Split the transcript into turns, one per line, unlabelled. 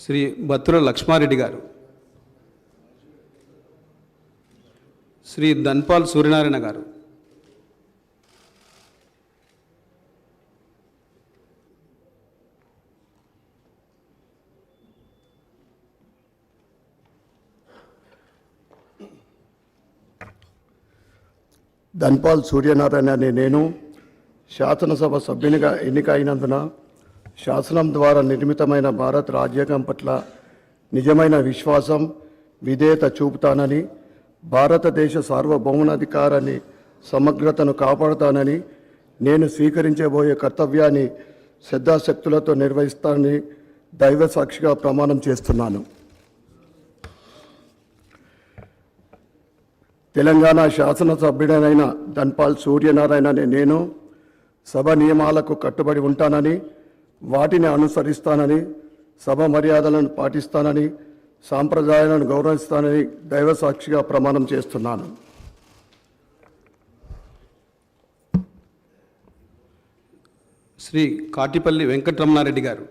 శ్రీ బత్తుల లక్ష్మారెడ్డి గారు, శ్రీ ధన్పాల్ సూర్యనారాయణ గారు,
ధన్పాల్ సూర్యనారాయణ అనే నేను శాసనసభ సభ్యునిగా ఎన్నికైనందున శాసనం ద్వారా నిర్మితమైన భారత రాజ్యాంగం పట్ల నిజమైన విశ్వాసం, విధేయత చూపుతానని, భారతదేశ సార్వభౌమాధికారాన్ని సమగ్రతను కాపాడుతానని, నేను స్వీకరించబోయే కర్తవ్యాన్ని శ్రద్ధాశక్తులతో నిర్వహిస్తానని దైవ సాక్షిగా ప్రమాణం చేస్తున్నాను. తెలంగాణ శాసనసభ్యుడైన ధన్పాల్ సూర్యనారాయణ అనే నేను సభ నియమాలకు కట్టుబడి ఉంటానని, వాటిని అనుసరిస్తానని, సభ మర్యాదలను పాటిస్తానని, సాంప్రదాయాలను గౌరవిస్తానని దైవ సాక్షిగా ప్రమాణం చేస్తున్నాను.
శ్రీ కాటిపల్లి వెంకటరమణారెడ్డి గారు,